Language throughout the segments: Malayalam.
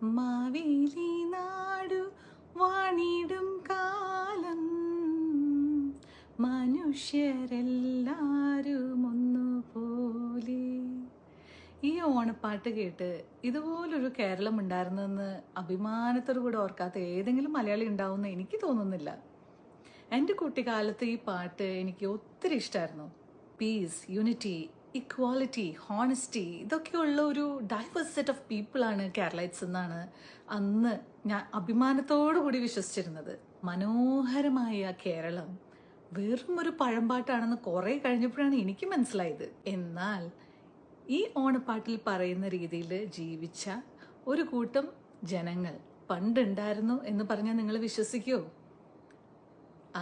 മാവേലി നാടു വാണിടും കാലം മനുഷ്യരെല്ലാരും ഒന്നുപോലെ. ഈ ഓണപ്പാട്ട് കേട്ട് ഇതുപോലൊരു കേരളം ഉണ്ടായിരുന്നെന്ന് അഭിമാനത്തോടു കൂടെ ഓർക്കാത്ത ഏതെങ്കിലും മലയാളി ഉണ്ടാവുമെന്ന് എനിക്ക് തോന്നുന്നില്ല. എൻ്റെ കുട്ടിക്കാലത്ത് ഈ പാട്ട് എനിക്ക് ഒത്തിരി ഇഷ്ടമായിരുന്നു. പീസ്, യൂണിറ്റി, ഇക്വാലിറ്റി, ഹോണസ്റ്റി, ഇതൊക്കെയുള്ള ഒരു ഡൈവേഴ്സ് സെറ്റ് ഓഫ് പീപ്പിളാണ് കേരളൈറ്റ്സ് എന്നാണ് അന്ന് ഞാൻ അഭിമാനത്തോടു കൂടി വിശ്വസിച്ചിരുന്നത്. മനോഹരമായ കേരളം വെറും ഒരു പഴമ്പാട്ടാണെന്ന് കുറെ കഴിഞ്ഞപ്പോഴാണ് എനിക്ക് മനസ്സിലായത്. എന്നാൽ ഈ ഓണപ്പാട്ടിൽ പറയുന്ന രീതിയിൽ ജീവിച്ച ഒരു കൂട്ടം ജനങ്ങൾ പണ്ടുണ്ടായിരുന്നു എന്ന് പറഞ്ഞാൽ നിങ്ങൾ വിശ്വസിക്കുമോ?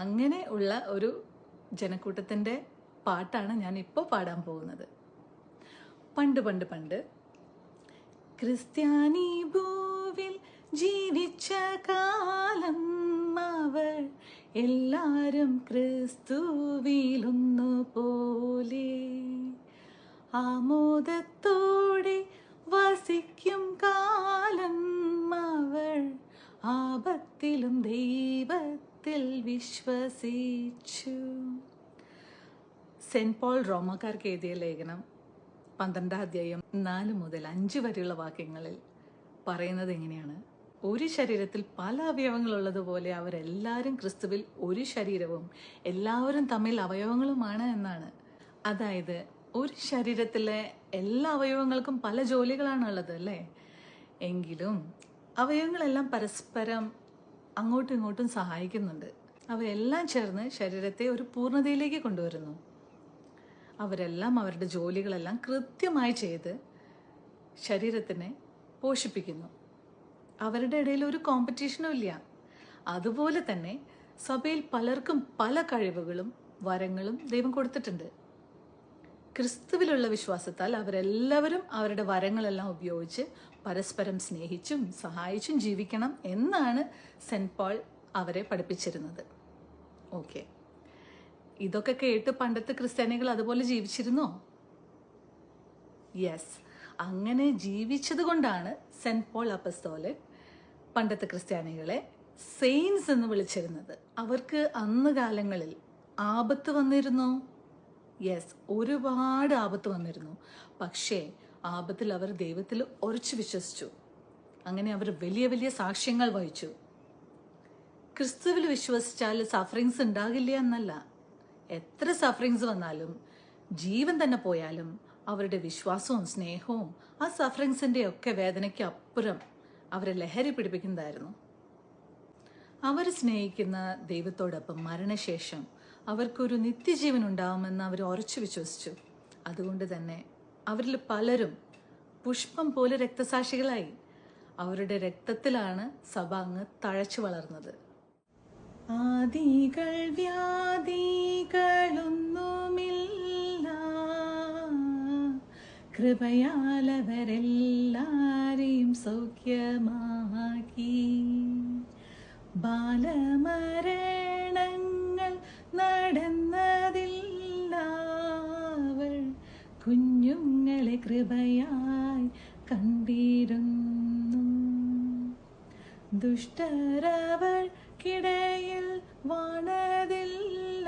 അങ്ങനെ ഉള്ള ഒരു ജനക്കൂട്ടത്തിൻ്റെ പാട്ടാണ് ഞാൻ ഇപ്പോൾ പാടാൻ പോകുന്നത്. പണ്ട് പണ്ട് പണ്ട് ക്രിസ്ത്യാനി ഭൂവിൽ ജീവിച്ച കാലം അവർ എല്ലാരും ക്രിസ്തുവിലൊന്നു പോലെ ആമോദത്തോടെ വസിക്കും കാലം അവർ ആപത്തിലും ദൈവത്തിൽ വിശ്വസിച്ചു. സെന്റ് പോൾ റോമാക്കാർക്ക് എഴുതിയ ലേഖനം 12 അധ്യായം 4 മുതൽ 5 വരെയുള്ള വാക്യങ്ങളിൽ പറയുന്നത് എങ്ങനെയാണ്? ഒരു ശരീരത്തിൽ പല അവയവങ്ങളുള്ളതുപോലെ അവരെല്ലാവരും ക്രിസ്തുവിൽ ഒരു ശരീരവും എല്ലാവരും തമ്മിൽ അവയവങ്ങളുമാണ് എന്നാണ്. അതായത് ഒരു ശരീരത്തിലെ എല്ലാ അവയവങ്ങൾക്കും പല ജോലികളാണുള്ളത് അല്ലേ? എങ്കിലും അവയവങ്ങളെല്ലാം പരസ്പരം അങ്ങോട്ടും ഇങ്ങോട്ടും സഹായിക്കുന്നുണ്ട്. അവയെല്ലാം ചേർന്ന് ശരീരത്തെ ഒരു പൂർണ്ണതയിലേക്ക് കൊണ്ടുവരുന്നു. അവരെല്ലാം അവരുടെ ജോലികളെല്ലാം കൃത്യമായി ചെയ്ത് ശരീരത്തിനെ പോഷിപ്പിക്കുന്നു. അവരുടെ ഇടയിൽ ഒരു കോമ്പറ്റീഷനും ഇല്ല. അതുപോലെ തന്നെ സഭയിൽ പലർക്കും പല കഴിവുകളും വരങ്ങളും ദൈവം കൊടുത്തിട്ടുണ്ട്. ക്രിസ്തുവിലുള്ള വിശ്വാസത്താൽ അവരെല്ലാവരും അവരുടെ വരങ്ങളെല്ലാം ഉപയോഗിച്ച് പരസ്പരം സ്നേഹിച്ചും സഹായിച്ചും ജീവിക്കണം എന്നാണ് സെന്റ് പോൾ അവരെ പഠിപ്പിച്ചിരുന്നത്. ഓക്കെ, ഇതൊക്കെ കേട്ട് പണ്ടത്തെ ക്രിസ്ത്യാനികൾ അതുപോലെ ജീവിച്ചിരുന്നോ? യെസ്, അങ്ങനെ ജീവിച്ചത് കൊണ്ടാണ് സെന്റ് പോൾ അപ്പസ്തോലൻ പണ്ടത്തെ ക്രിസ്ത്യാനികളെ സെയിൻസ് എന്ന് വിളിച്ചിരുന്നത്. അവർക്ക് അന്ന് കാലങ്ങളിൽ ആപത്ത് വന്നിരുന്നോ? യെസ്, ഒരുപാട് ആപത്ത് വന്നിരുന്നു. പക്ഷേ ആപത്തിൽ അവർ ദൈവത്തിൽ ഉറച്ചു വിശ്വസിച്ചു. അങ്ങനെ അവർ വലിയ വലിയ സാക്ഷ്യങ്ങൾ വഹിച്ചു. ക്രിസ്തുവിൽ വിശ്വസിച്ചാൽ സഫറിങ്സ് ഉണ്ടാകില്ല എന്നല്ല. എത്ര സഫറിങ്സ് വന്നാലും ജീവൻ തന്നെ പോയാലും അവരുടെ വിശ്വാസവും സ്നേഹവും ആ സഫറിങ്സിന്റെ ഒക്കെ വേദനയ്ക്ക് അപ്പുറം അവരെ ലഹരി പിടിപ്പിക്കുന്നതായിരുന്നു. അവർ സ്നേഹിക്കുന്ന ദൈവത്തോടൊപ്പം മരണശേഷം അവർക്കൊരു നിത്യജീവൻ ഉണ്ടാവുമെന്ന് അവർ ഉറച്ചു വിശ്വസിച്ചു. അതുകൊണ്ട് തന്നെ അവരിൽ പലരും പുഷ്പം പോലെ രക്തസാക്ഷികളായി. അവരുടെ രക്തത്തിലാണ് സഭ അങ്ങ് തഴച്ചു വളർന്നത്. ആദികൾ വ്യാധികളൊന്നുമില്ല, കൃപയാൽ അവരെല്ലാരെയും സൗഖ്യമാക്കി. ബാലമരണങ്ങൾ നടന്നതില്ല, അവൾ കുഞ്ഞുങ്ങളെ കൃപയായി കണ്ടിരുന്നു. ദുഷ്ടരവർക്കിടയിൽ വാണതില്ല,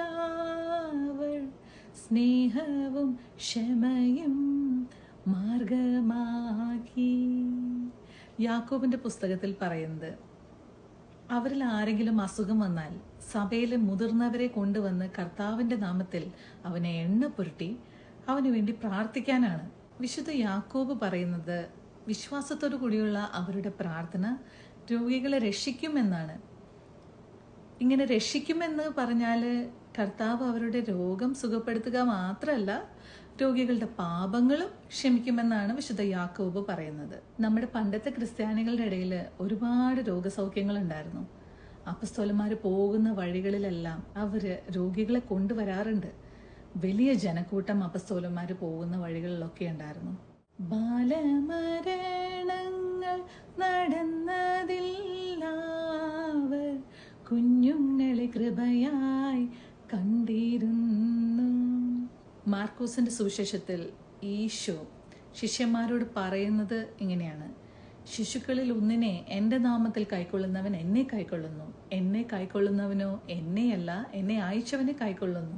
അവൾ സ്നേഹവും ക്ഷമയും മാർഗമാക്കി. യാക്കോബിന്റെ പുസ്തകത്തിൽ പറയുന്നത്, അവരിൽ ആരെങ്കിലും അസുഖം വന്നാൽ സഭയിലെ മുതിർന്നവരെ കൊണ്ടുവന്ന് കർത്താവിന്റെ നാമത്തിൽ അവനെ എണ്ണ പുരട്ടി അവന് വേണ്ടി പ്രാർത്ഥിക്കാനാണ്. വിശുദ്ധ യാക്കോബ് പറയുന്നത് വിശ്വാസത്തോടു കൂടിയുള്ള അവരുടെ പ്രാർത്ഥന രോഗികളെ രക്ഷിക്കുമെന്നാണ്. ഇങ്ങനെ രക്ഷിക്കുമെന്ന് പറഞ്ഞാൽ കർത്താവ് അവരുടെ രോഗം സുഖപ്പെടുത്തുക മാത്രമല്ല, രോഗികളുടെ പാപങ്ങളും ക്ഷമിക്കുമെന്നാണ് വിശുദ്ധ യാക്കോബ് പറയുന്നത്. നമ്മുടെ പണ്ടത്തെ ക്രിസ്ത്യാനികളുടെ ഇടയിൽ ഒരുപാട് രോഗസൗഖ്യങ്ങൾ ഉണ്ടായിരുന്നു. അപ്പസ്തോലന്മാർ പോകുന്ന വഴികളിലെല്ലാം അവര് രോഗികളെ കൊണ്ടുവരാറുണ്ട്. വലിയ ജനക്കൂട്ടം അപ്പസ്തോലന്മാർ പോകുന്ന വഴികളിലൊക്കെ ഉണ്ടായിരുന്നു. ബാലമരണങ്ങൾ നടന്നതില്ല, അവർ കുഞ്ഞുങ്ങളെ കൃപയായി കണ്ടിരുന്നു. മാർക്കോസിന്റെ സുവിശേഷത്തിൽ ഈശോ ശിഷ്യന്മാരോട് പറയുന്നത് ഇങ്ങനെയാണ്: ശിശുക്കളിൽ ഒന്നിനെ എൻ്റെ നാമത്തിൽ കൈക്കൊള്ളുന്നവൻ എന്നെ കൈക്കൊള്ളുന്നു, എന്നെ കൈക്കൊള്ളുന്നവനോ എന്നെയല്ല, എന്നെ അയച്ചവനെ കൈക്കൊള്ളുന്നു.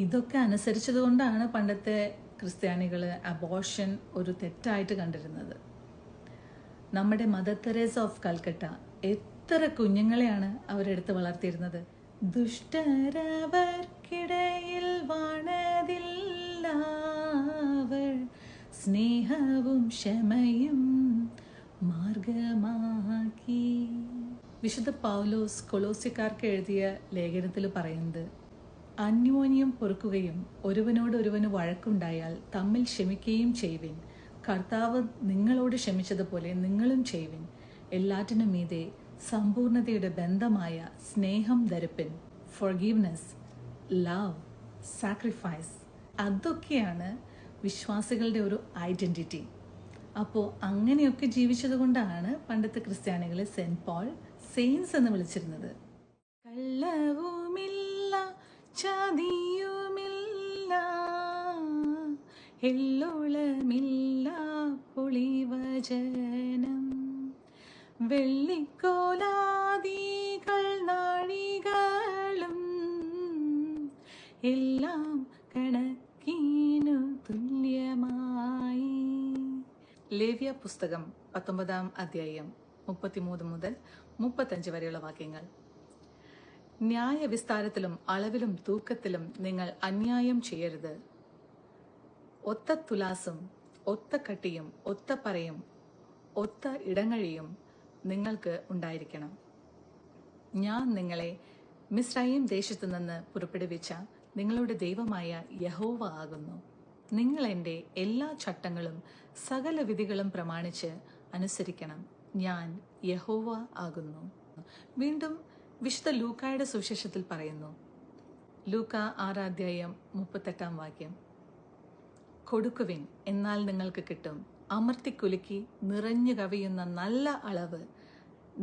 ഇതൊക്കെ അനുസരിച്ചതുകൊണ്ടാണ് പണ്ടത്തെ ക്രിസ്ത്യാനികൾ അബോർഷൻ ഒരു തെറ്റായിട്ട് കണ്ടിരുന്നത്. നമ്മുടെ മദർ തെരേസ ഓഫ് കൽക്കട്ട എത്ര കുഞ്ഞുങ്ങളെയാണ് അവരെടുത്ത് വളർത്തിയിരുന്നത്. ദുഷ്ടരവർക്കിടയിൽ വാണതില്ല, അവർ സ്നേഹവും ക്ഷമയും മാർഗമാക്കി. വിശുദ്ധ പൗലോസ് കൊളോസ്യക്കാർക്ക് എഴുതിയ ലേഖനത്തിൽ പറയുന്നത്, അന്യോന്യം പൊറുക്കുകയും ഒരുവനോടൊരുവന് വഴക്കുണ്ടായാൽ തമ്മിൽ ക്ഷമിക്കുകയും ചെയ്യുവിൻ. കർത്താവ് നിങ്ങളോട് ക്ഷമിച്ചതുപോലെ നിങ്ങളും ചെയ്യുവിൻ. എല്ലാറ്റിനും മീതെ സമ്പൂർണതയുടെ ബന്ധമായ സ്നേഹം ധരിപ്പിൻ. ഫോർഗീവ്നെസ്, ലവ്, സാക്രിഫൈസ്, അതൊക്കെയാണ് വിശ്വാസികളുടെ ഒരു ഐഡൻറ്റിറ്റി. അപ്പോൾ അങ്ങനെയൊക്കെ ജീവിച്ചത് കൊണ്ടാണ് പണ്ടത്തെ ക്രിസ്ത്യാനികളെ സെൻറ്റ് പോൾ സെയിൻസ് എന്ന് വിളിച്ചിരുന്നത്. കള്ളവുമില്ല, ചതിയുമില്ല, എല്ലോളമില്ല, പൊളിവചനം, വെള്ളിക്കോലാദികൾ നാഴികളും എല്ലാം കണക്കിനു തുല്യമായി. ലേവ്യ പുസ്തകം 19 അധ്യായം 33 മുതൽ 35 വരെയുള്ള വാക്യങ്ങൾ. ന്യായവിസ്താരത്തിലും അളവിലും തൂക്കത്തിലും നിങ്ങൾ അന്യായം ചെയ്യരുത്. ഒത്ത തുലാസും ഒത്ത കട്ടിയും ഒത്ത പറയും ഒത്ത ഇടങ്ങഴിയും നിങ്ങൾക്ക് ഉണ്ടായിരിക്കണം. ഞാൻ നിങ്ങളെ മിസ്രയീം ദേശത്തു നിന്ന് പുറപ്പെടുവിച്ച നിങ്ങളുടെ ദൈവമായ യഹോവ ആകുന്നു. നിങ്ങൾ എൻ്റെ എല്ലാ ചട്ടങ്ങളും സകല വിധികളും പ്രമാണിച്ച് അനുസരിക്കണം. ഞാൻ യഹോവ ആകുന്നു. വീണ്ടും വിശുദ്ധ ലൂക്കായുടെ സുവിശേഷത്തിൽ പറയുന്നു, ലൂക്ക 6 അധ്യായം 38 വാക്യം, കൊടുക്കുവിൻ എന്നാൽ നിങ്ങൾക്ക് കിട്ടും, അമർത്തിക്കുലുക്കി നിറഞ്ഞു കവിയുന്ന നല്ല അളവ്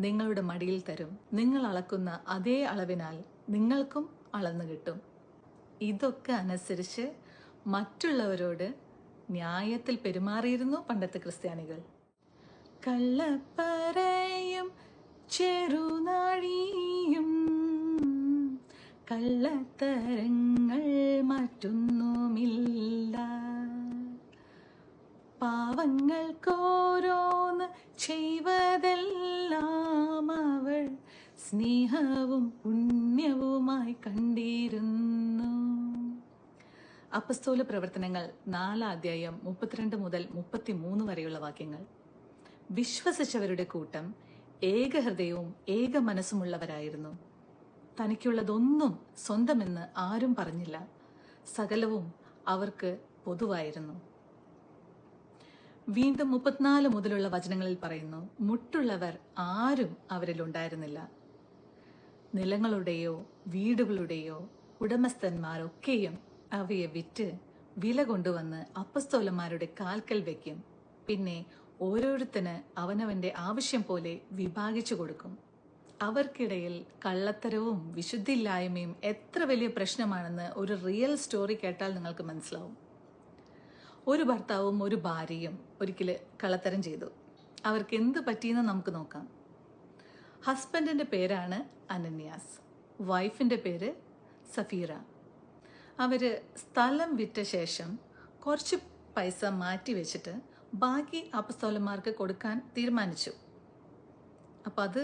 നിങ്ങളുടെ മടിയിൽ തരും, നിങ്ങൾ അളക്കുന്ന അതേ അളവിനാൽ നിങ്ങൾക്കും അളന്നു കിട്ടും. ഇതൊക്കെ അനുസരിച്ച് മറ്റുള്ളവരോട് ന്യായത്തിൽ പെരുമാറിയിരുന്നു പണ്ടത്തെ ക്രിസ്ത്യാനികൾ. കള്ളപ്പറയും ചെറുനാഴിയും കള്ളത്തരങ്ങൾ മറ്റൊന്നുമില്ല, പാവങ്ങൾക്കോരോന്ന് ചെയ്വതെല്ലാം അവൾ സ്നേഹവും പുണ്യവുമായി കണ്ടിരുന്നു. അപ്പസ്തോല പ്രവർത്തനങ്ങൾ 4 അധ്യായം 32 മുതൽ 33 വരെയുള്ള വാക്യങ്ങൾ. വിശ്വസിച്ചവരുടെ കൂട്ടം ഏകഹൃദയവും ഏക മനസ്സുമുള്ളവരായിരുന്നു. തനിക്കുള്ളതൊന്നും സ്വന്തമെന്ന് ആരും പറഞ്ഞില്ല, സകലവും അവർക്ക് പൊതുവായിരുന്നു. വീണ്ടും 34 മുതലുള്ള വചനങ്ങളിൽ പറയുന്നു, മുട്ടുള്ളവർ ആരും അവരിൽ ഉണ്ടായിരുന്നില്ല. നിലങ്ങളുടെയോ വീടുകളുടെയോ ഉടമസ്ഥന്മാരൊക്കെയും അവയെ വിറ്റ് വില കൊണ്ടുവന്ന് അപ്പസ്തോലന്മാരുടെ കാൽക്കൽ വയ്ക്കും. പിന്നെ ഓരോരുത്തന് അവനവന്റെ ആവശ്യം പോലെ വിഭാഗിച്ചു കൊടുക്കും. അവർക്കിടയിൽ കള്ളത്തരവും വിശുദ്ധിയില്ലായ്മയും എത്ര വലിയ പ്രശ്നമാണെന്ന് ഒരു റിയൽ സ്റ്റോറി കേട്ടാൽ നിങ്ങൾക്ക് മനസ്സിലാവും. ഒരു ഭർത്താവും ഒരു ഭാര്യയും ഒരിക്കൽ കള്ളത്തരം ചെയ്തു. അവർക്ക് എന്ത് പറ്റിയെന്ന് നമുക്ക് നോക്കാം. ഹസ്ബൻഡിന്റെ പേരാണ് അനന്യാസ്, വൈഫിന്റെ പേര് സഫീറ. അവര് സ്ഥലം വിറ്റ ശേഷം കുറച്ച് പൈസ മാറ്റി വെച്ചിട്ട് ബാക്കി അപ്പസ്തോലന്മാർക്ക് കൊടുക്കാൻ തീരുമാനിച്ചു. അപ്പം അത്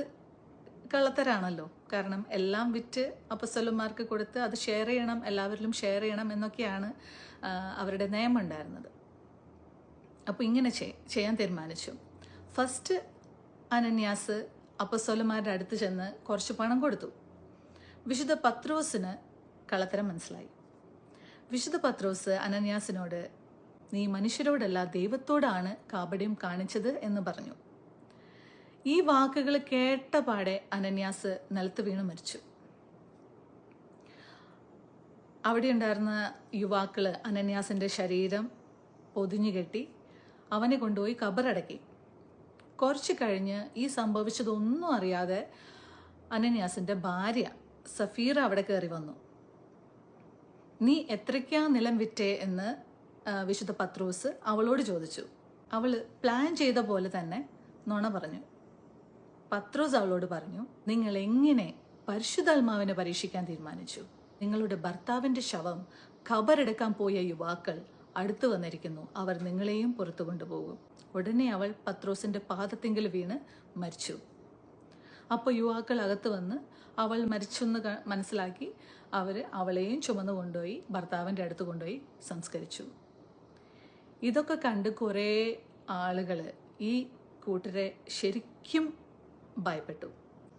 കള്ളത്തരാണല്ലോ, കാരണം എല്ലാം വിറ്റ് അപ്പസ്തോലന്മാർക്ക് കൊടുത്ത് അത് ഷെയർ ചെയ്യണം, എല്ലാവരിലും ഷെയർ ചെയ്യണം എന്നൊക്കെയാണ് അവരുടെ നിയമം ഉണ്ടായിരുന്നത്. അപ്പോൾ ഇങ്ങനെ ചെയ്യാൻ തീരുമാനിച്ചു. ഫസ്റ്റ് അനന്യാസ് അപ്പസ്തോലന്മാരുടെ അടുത്ത് ചെന്ന് കുറച്ച് പണം കൊടുത്തു. വിശുദ്ധ പത്രോസിന് കള്ളത്തരം മനസ്സിലായി. വിശുദ്ധ പത്രോസ് അനന്യാസിനോട്, നീ മനുഷ്യരോടല്ല ദൈവത്തോടാണ് കാപട്യം കാണിച്ചത് എന്ന് പറഞ്ഞു. ഈ വാക്കുകൾ കേട്ട പാടെ അനന്യാസ് നിലത്ത് വീണ് മരിച്ചു. അവിടെ ഉണ്ടായിരുന്ന യുവാക്കള് അനന്യാസിന്റെ ശരീരം പൊതിഞ്ഞുകെട്ടി അവനെ കൊണ്ടുപോയി ഖബറടക്കി. കുറച്ച് കഴിഞ്ഞ് ഈ സംഭവിച്ചതൊന്നും അറിയാതെ അനന്യാസിന്റെ ഭാര്യ സഫീറ അവിടെ കയറി വന്നു. നീ എത്രയ്ക്കാ നിലം വിറ്റേ എന്ന് വിശുദ്ധ പത്രോസ് അവളോട് ചോദിച്ചു. അവള് പ്ലാൻ ചെയ്ത പോലെ തന്നെ നുണ പറഞ്ഞു. പത്രോസ് അവളോട് പറഞ്ഞു, നിങ്ങൾ എങ്ങനെ പരിശുദ്ധാത്മാവിനെ പരീക്ഷിക്കാൻ തീരുമാനിച്ചു? നിങ്ങളുടെ ഭർത്താവിന്റെ ശവം ഖബറെടുക്കാൻ പോയ യുവാക്കൾ അടുത്തു വന്നിരിക്കുന്നു, അവർ നിങ്ങളെയും പുറത്തു കൊണ്ടുപോകും. ഉടനെ അവൾ പത്രോസിന്റെ പാദത്തിങ്കിൽ വീണ് മരിച്ചു. അപ്പോൾ യുവാക്കൾ അകത്ത് വന്ന് അവൾ മരിച്ചെന്ന് മനസ്സിലാക്കി അവളെയും ചുമന്നു കൊണ്ടുപോയി ഭർത്താവിൻ്റെ അടുത്ത് കൊണ്ടുപോയി സംസ്കരിച്ചു. ഇതൊക്കെ കണ്ട് കുറേ ആളുകൾ ഈ കൂട്ടരെ ശരിക്കും ഭയപ്പെട്ടു.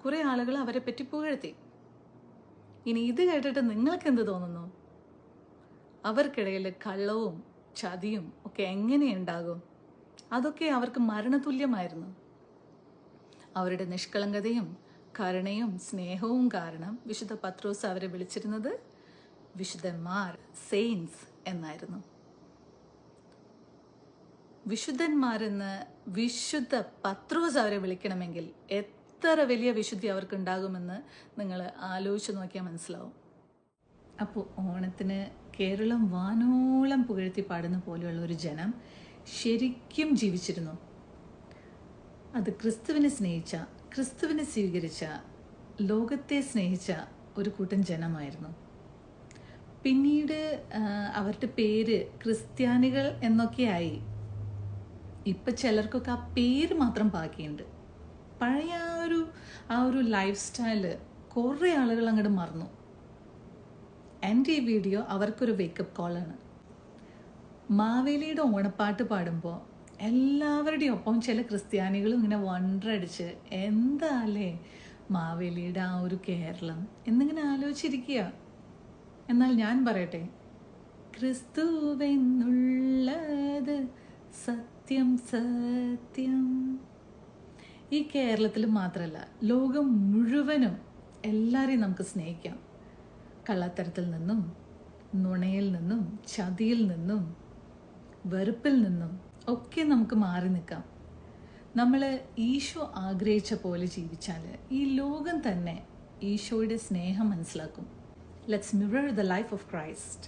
കുറേ ആളുകൾ അവരെ പറ്റി പുകഴ്ത്തി. ഇനി ഇത് കേട്ടിട്ട് നിങ്ങൾക്ക് എന്ത് തോന്നുന്നു? അവർക്കിടയിൽ കള്ളവും ചതിയും ഒക്കെ എങ്ങനെയുണ്ടാകും? അതൊക്കെ അവർക്ക് മരണതുല്യമായിരുന്നു. അവരുടെ നിഷ്കളങ്കതയും കരുണയും സ്നേഹവും കാരണം വിശുദ്ധ പത്രോസ് അവരെ വിളിച്ചിരുന്നത് വിശുദ്ധന്മാർ, സെയിൻസ് എന്നായിരുന്നു. വിശുദ്ധന്മാരെന്ന് വിശുദ്ധ പത്രോസ് അവരെ വിളിക്കണമെങ്കിൽ എത്ര വലിയ വിശുദ്ധി അവർക്കുണ്ടാകുമെന്ന് നിങ്ങൾ ആലോചിച്ച് നോക്കിയാൽ മനസ്സിലാവും. അപ്പോൾ ഓണത്തിന് കേരളം വാനോളം പുകഴ്ത്തി പാടുന്ന പോലെയുള്ള ഒരു ജനം ശരിക്കും ജീവിച്ചിരുന്നു. അത് ക്രിസ്തുവിനെ സ്നേഹിച്ച, ക്രിസ്തുവിനെ സ്വീകരിച്ച, ലോകത്തെ സ്നേഹിച്ച ഒരു കൂട്ടം ജനമായിരുന്നു. പിന്നീട് അവരുടെ പേര് ക്രിസ്ത്യാനികൾ എന്നൊക്കെയായി. ഇപ്പം ചിലർക്കൊക്കെ ആ പേര് മാത്രം ബാക്കിയുണ്ട്. പഴയ ആ ഒരു ലൈഫ് സ്റ്റൈല് കുറേ ആളുകൾ അങ്ങോട്ട് മറന്നു. എൻ്റെ ഈ വീഡിയോ അവർക്കൊരു വേക്കപ്പ് കോളാണ്. മാവേലിയുടെ ഓണപ്പാട്ട് പാടുമ്പോൾ എല്ലാവരുടെയും ഒപ്പം ചില ക്രിസ്ത്യാനികളും ഇങ്ങനെ വണ്ടടിച്ച് എന്താ അല്ലേ മാവേലിയുടെ ആ ഒരു കേരളം എന്നിങ്ങനെ ആലോചിച്ചിരിക്കുക. എന്നാൽ ഞാൻ പറയട്ടെ, ക്രിസ്തുവെന്നുള്ളത് സത്യം സത്യം. ഈ കേരളത്തിൽ മാത്രമല്ല, ലോകം മുഴുവനും എല്ലാവരെയും നമുക്ക് സ്നേഹിക്കാം. കള്ളത്തരത്തിൽ നിന്നും, നുണയിൽ നിന്നും, ചതിയിൽ നിന്നും, വെറുപ്പിൽ നിന്നും ഒക്കെ നമുക്ക് മാറി നിൽക്കാം. നമ്മൾ ഈശോ ആഗ്രഹിച്ച പോലെ ജീവിച്ചാൽ ഈ ലോകം തന്നെ ഈശോയുടെ സ്നേഹം മനസ്സിലാക്കും. Let's mirror the life of Christ.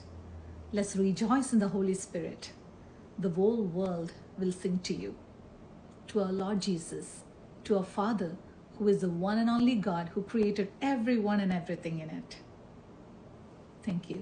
Let's rejoice in the holy spirit. The whole world will sing to you, to our Lord Jesus, to our Father, who is the one and only God who created everyone and everything in it. Thank you.